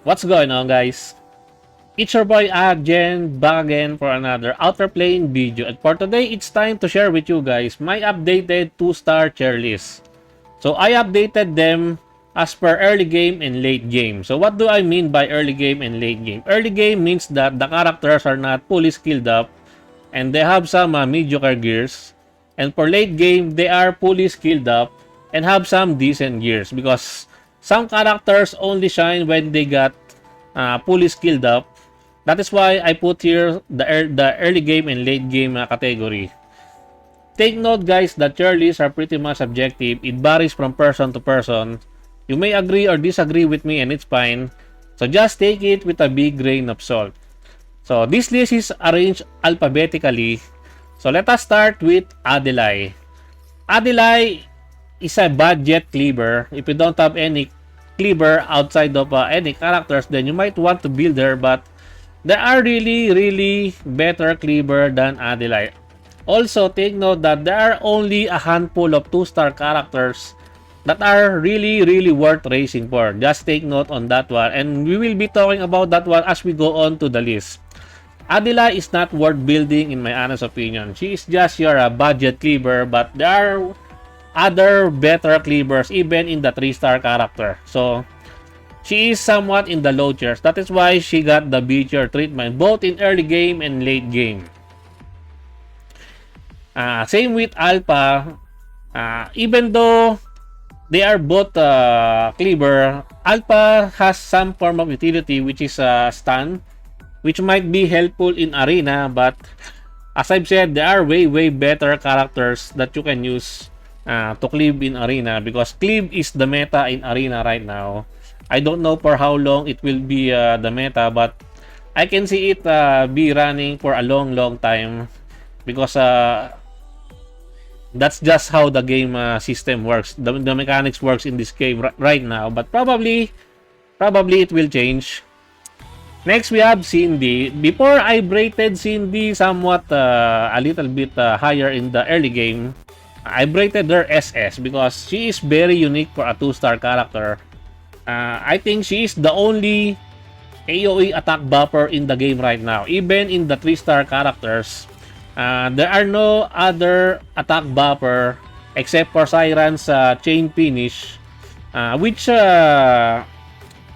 What's going on, guys? It's your boy Agent back again for another Outerplane video, and for today it's time to share with you guys my updated 2-star tier list. So I updated them as per early game and late game. So what do I mean by early game and late game? Early game means that the characters are not fully skilled up and they have some mediocre gears, and for late game they are fully skilled up and have some decent gears, because some characters only shine when they got fully skilled up. That is why I put here the early game and late game category. Take note, guys, that tier lists are pretty much subjective. It varies from person to person. You may agree or disagree with me, and it's fine. So just take it with a big grain of salt. So this list is arranged alphabetically. So let us start with Adelai. Adelai is a budget cleaver. If you don't have any cleaver outside of any characters, then you might want to build her, but there are really better cleaver than Adelai. Also, take note that there are only a handful of 2-star characters that are really worth racing for. Just take note on that one, and we will be talking about that one as we go on to the list. Adelai is not worth building in my honest opinion. She is just your budget cleaver, but there are other better cleavers even in the 3-star character. So she is somewhat in the low tiers. That is why she got the B tier treatment both in early game and late game. Same with Alpha. Even though they are both cleaver, Alpha has some form of utility, which is stun, which might be helpful in arena, but as I've said, there are way better characters that you can use to cleave in arena, because cleave is the meta in arena right now. I don't know for how long it will be the meta, but I can see it be running for a long time, because that's just how the game system works. The mechanics works in this game right now, but probably it will change. Next, we have Cindy. Before, I rated Cindy somewhat a little bit higher in the early game. I rated her SS because she is very unique for a 2-star character. I think she is the only AoE attack buffer in the game right now. Even in the 3-star characters, there are no other attack buffer except for Siren's chain finish, which there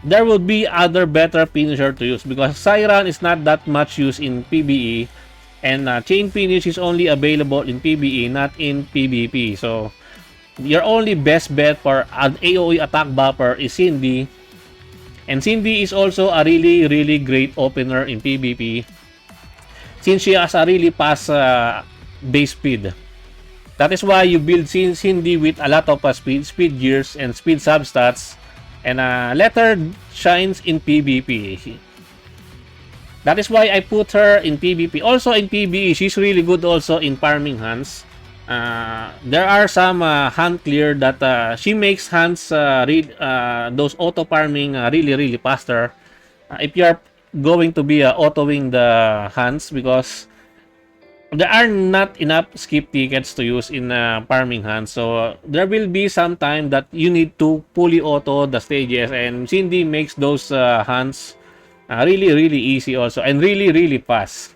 will be other better finisher to use, because Siren is not that much used in PvE, and chain finish is only available in PvE, not in PvP. So your only best bet for an AoE attack buffer is Cindy, and Cindy is also a really great opener in PvP, since she has a really fast base speed. That is why you build Cindy with a lot of speed gears and speed substats, and let her shines in PvP. That is why I put her in PvP. Also in PvE, she's really good also in farming hunts. There are some hunt clear that she makes hunts those auto farming really faster. If you are going to be autoing the hunts, because there are not enough skip tickets to use in farming hunts, so there will be some time that you need to fully auto the stages, and Cindy makes those hunts really easy also, and really fast.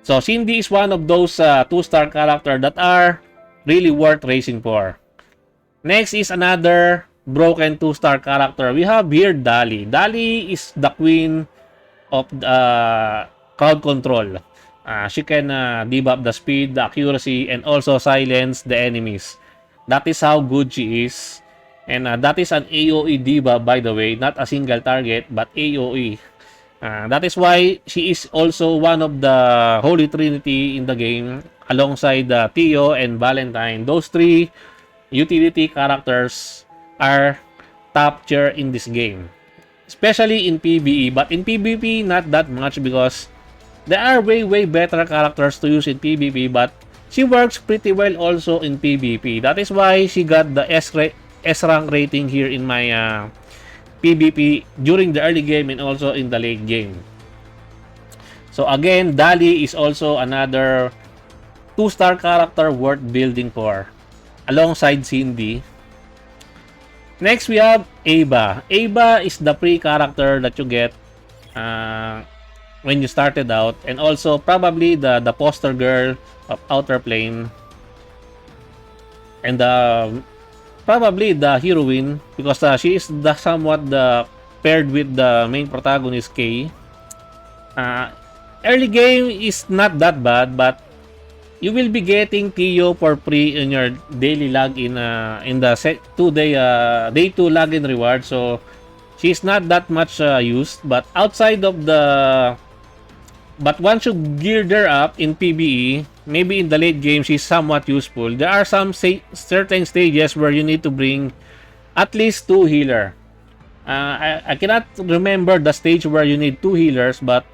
So Cindy is one of those 2-star characters that are really worth racing for. Next is another broken 2-star character. We have here Darli. Darli is the queen of crowd control. She can debuff the speed, the accuracy, and also silence the enemies. That is how good she is. And that is an AoE debuff, by the way, not a single target, but AoE. That is why she is also one of the Holy Trinity in the game, alongside Tio and Valentine. Those 3 utility characters are top tier in this game, especially in PvE, but in PvP not that much, because there are way better characters to use in PvP, but she works pretty well also in PvP. That is why she got the S rank rating here in my PvP during the early game and also in the late game. So again, Darli is also another 2-star character worth building for, alongside Cindy. Next, we have Ava. Ava is the pre-character that you get when you started out, and also probably the poster girl of Outerplane, and probably the heroine, because she is somewhat paired with the main protagonist Kay. Early game is not that bad, but you will be getting Tio for free in your daily login in the day 2 login reward. So she's not that much used, but outside of the once you gear her up in PvE, maybe in the late game she's somewhat useful. There are some certain stages where you need to bring at least 2 healer. I cannot remember the stage where you need 2 healers, but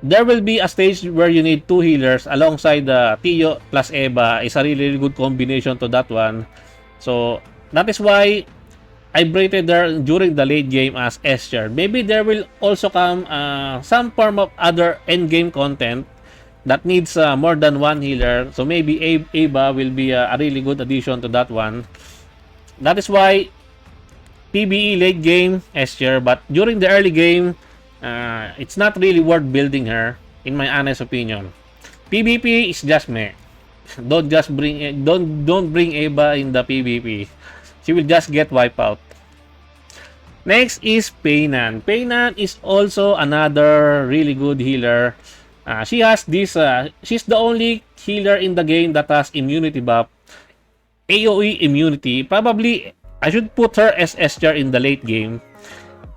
there will be a stage where you need 2 healers alongside the Tio plus Eva. Is a really, really good combination to that one. So that is why I braided her during the late game as S tier. Maybe there will also come some form of other end game content that needs more than 1 healer. So maybe Eva will be a really good addition to that one. That is why PvE late game S tier, but during the early game, it's not really worth building her, in my honest opinion. PvP is just meh. Don't bring Eva in the PvP. She will just get wiped out. Next is Peina. Peina is also another really good healer. She has this. She's the only healer in the game that has immunity buff, AOE immunity. Probably I should put her as S tier in the late game,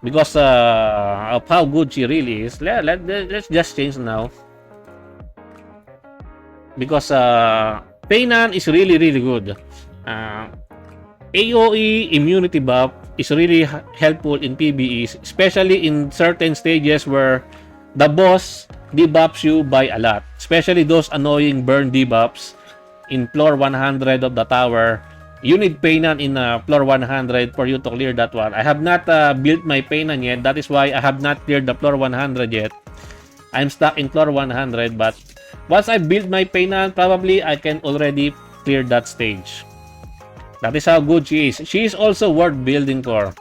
because of how good she really is. Let's just change now, because Peina is really, really good. AOE immunity buff is really helpful in PvE, especially in certain stages where the boss debuffs you by a lot, especially those annoying burn debuffs in floor 100 of the tower. You need Peina in floor 100 for you to clear that one. I have not built my Peina yet. That is why I have not cleared the floor 100 yet. I'm stuck in floor 100, but once I build my Peina, probably I can already clear that stage. That is how good she is. She is also worth building for.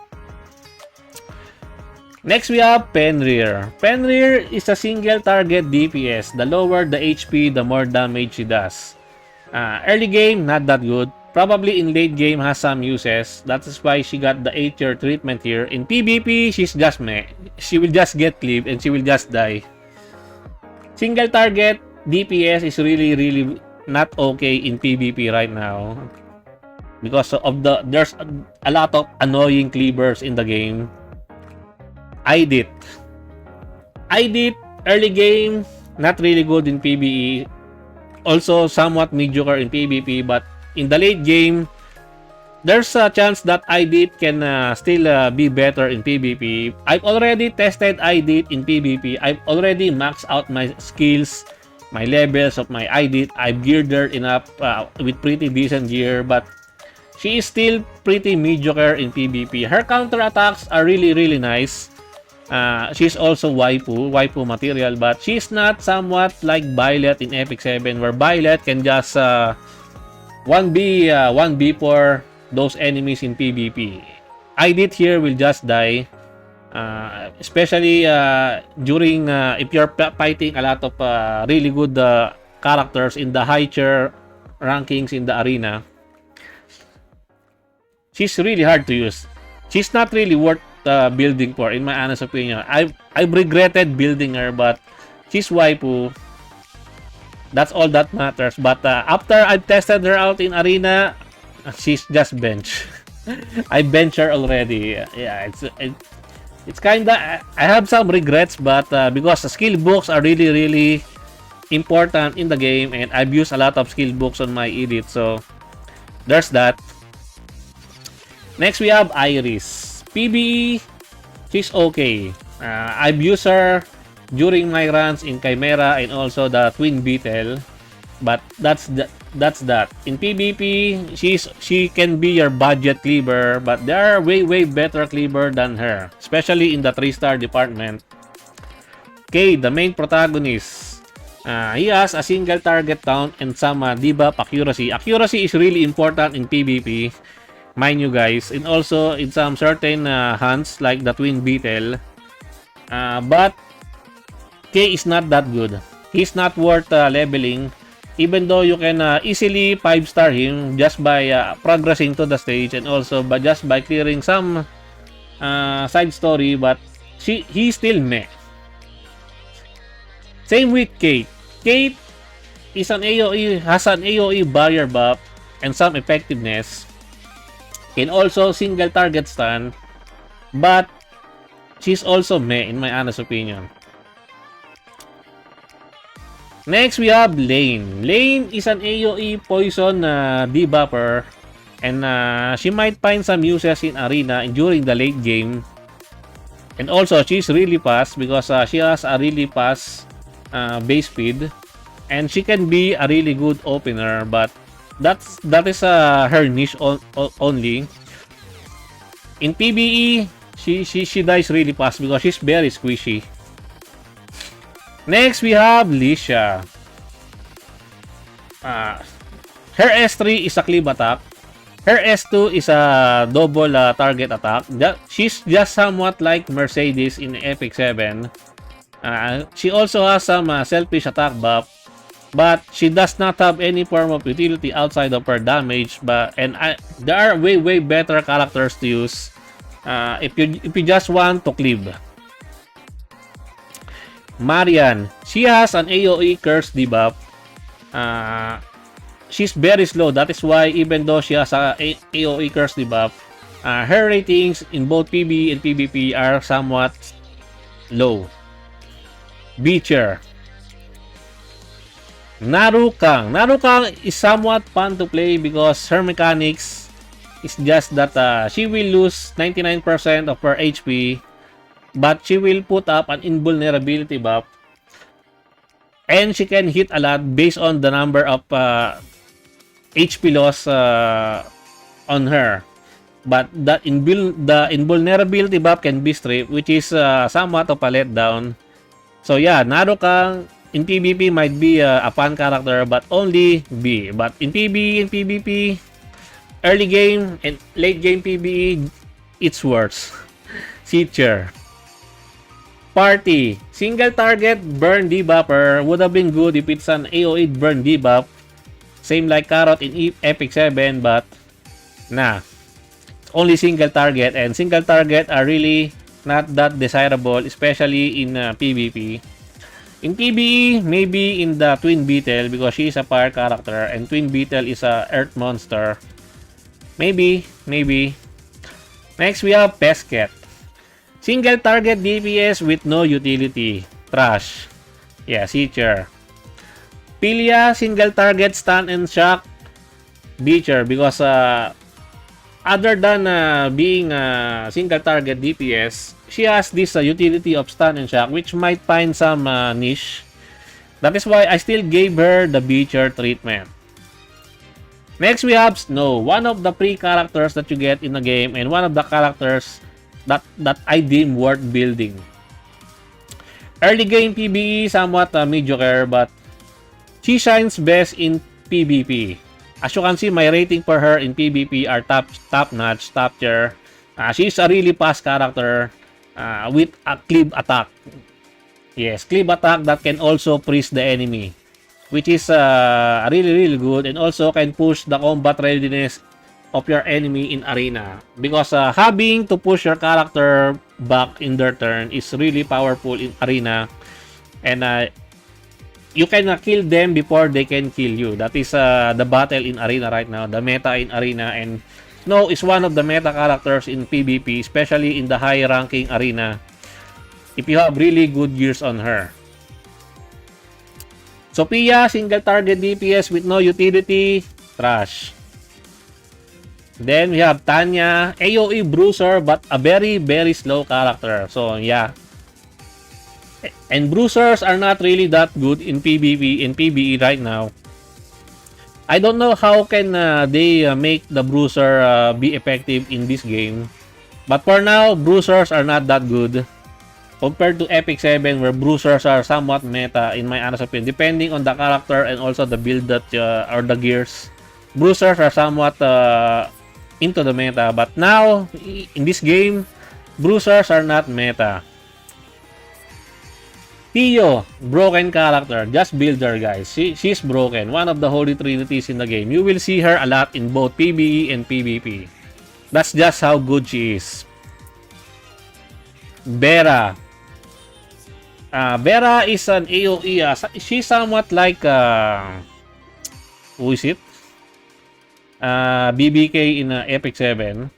Next, we have Pnear. Pnear is a single target DPS. The lower the HP, the more damage she does. Early game, not that good. Probably in late game has some uses. That is why she got the 8-tier treatment here. In PvP, she's just meh. She will just get clipped and she will just die. Single target DPS is really, really not okay in PvP right now, because of there's a lot of annoying cleavers in the game. Idith. Early game, not really good in PvE. Also somewhat mediocre in PvP, but in the late game, there's a chance that Idith can still be better in PvP. I've already tested Idith in PvP. I've already maxed out my skills, my levels of my Idith. I've geared her enough with pretty decent gear, but she is still pretty mediocre in PvP. Her counter attacks are really, really nice. She's also waifu material, but she's not somewhat like Violet in Epic 7, where Violet can just 1v for those enemies in PvP. Idith here will just die, especially during if you're fighting a lot of really good characters in the high tier rankings in the arena. She's really hard to use. She's not really worth building for, in my honest opinion. I've regretted building her, but she's waifu. That's all that matters. But after I've tested her out in arena, she's just bench. I bench her already. Yeah, it's kinda. I have some regrets, but because the skill books are really, really important in the game, and I've used a lot of skill books on my Idith, so there's that. Next, we have Iris. PvE, she's okay. I've used her during my runs in Chimera and also the Twin Beetle, but that's that. In PvP, she can be your budget cleaver, but there are way better cleaver than her, especially in the 3-star department. Okay, the main protagonist. He has a single target count and some debuff accuracy. Accuracy is really important in PvP. mind you guys, and also in some certain hunts like the Twin Beetle. But K is not that good. He's not worth leveling, even though you can easily 5-star him just by progressing to the stage and also just by clearing some side story, but he's still meh. Same with Kate. Kate is an AoE, has an AoE barrier buff and some effectiveness. Can also single target stun, but she's also meh in my honest opinion. Next we have Lane. Lane is an AoE poison debuffer, and she might find some uses in arena and during the late game. And also she's really fast because she has a really fast base speed, and she can be a really good opener, but that is her niche only. In PvE, she dies really fast because she's very squishy. Next we have Lisha. Her S3 is a cleave attack. Her S2 is a double target attack. She's just somewhat like Mercedes in Epic 7. She also has some selfish attack buff, but she does not have any form of utility outside of her damage. There are way better characters to use if you just want to cleave. Marian, she has an AoE curse debuff. She's very slow. That is why even though she has a AoE curse debuff, her ratings in both PvE and PvP are somewhat low. Beecher. Narukang. Narukang is somewhat fun to play because her mechanics is just that she will lose 99% of her HP, but she will put up an invulnerability buff, and she can hit a lot based on the number of HP loss on her. But the invulnerability buff can be stripped, which is somewhat of a letdown. So yeah, Narukang in PvP might be a fun character, but only B. But in PvE and PvP, early game and late game PvE, it's worse. Feature. Party. Single target burn debuffer would have been good if it's an AoE burn debuff. Same like Carrot in Epic 7, but nah. It's only single target, and single target are really not that desirable, especially in PvP. In PvE, maybe in the Twin Beetle because she is a fire character and Twin Beetle is a earth monster. Maybe. Next we have Pesket. Single target DPS with no utility. Trash. Yeah, Seacher. Pilia, single target stun and shock. Beecher because other than being a single target DPS, she has this utility of stun and shock, which might find some niche. That is why I still gave her the Beecher treatment. Next we have Snow, one of the free characters that you get in the game and one of the characters that I deem worth building. Early game PvE somewhat mediocre, but she shines best in PvP. As you can see, my rating for her in PvP are top notch, top tier. She's a really fast character with a cleave attack. Yes, cleave attack that can also freeze the enemy, which is really good, and also can push the combat readiness of your enemy in arena, because having to push your character back in their turn is really powerful in arena, and you can kill them before they can kill you. That is the battle in arena right now, the meta in arena, and Snow is one of the meta characters in PvP, especially in the high ranking arena, if you have really good gears on her. Sofia, single target DPS with no utility. Trash. Then we have Tanya, AoE bruiser but a very slow character. So yeah. And bruisers are not really that good in PvP and PvE right now. I don't know how can they make the bruiser be effective in this game. But for now, bruisers are not that good compared to Epic 7, where bruisers are somewhat meta in my honest opinion, depending on the character and also the build that or the gears. Bruisers are somewhat into the meta. But now, in this game, bruisers are not meta. Tio, broken character. Just build her, guys. She's broken. One of the holy trinities in the game. You will see her a lot in both PvE and PvP. That's just how good she is. Vera. Vera is an AoE. She's somewhat like... who is it? BBK in Epic 7.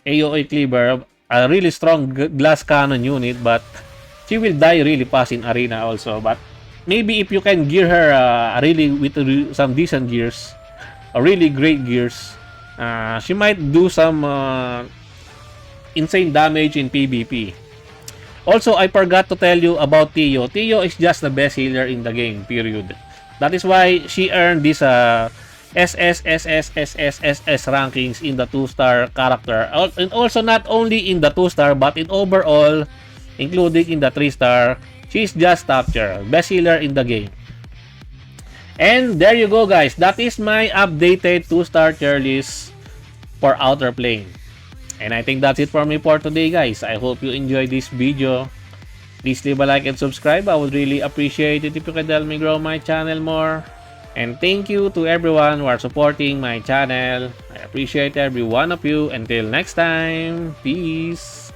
AoE cleaver. A really strong glass cannon unit, but... she will die really fast in arena also, but maybe if you can gear her really with some decent gears, really great gears, she might do some insane damage in PvP. Also, I forgot to tell you about Tio. Tio is just the best healer in the game, period. That is why she earned this SSSSSSSS rankings in the 2-star character. And also not only in the 2-star, but in overall, including in the 3-star, she's just top tier, best healer in the game. And there you go, guys. That is my updated 2-star tier list for Outerplane. And I think that's it for me for today, guys. I hope you enjoyed this video. Please leave a like and subscribe. I would really appreciate it if you could help me grow my channel more. And thank you to everyone who are supporting my channel. I appreciate every one of you. Until next time, peace.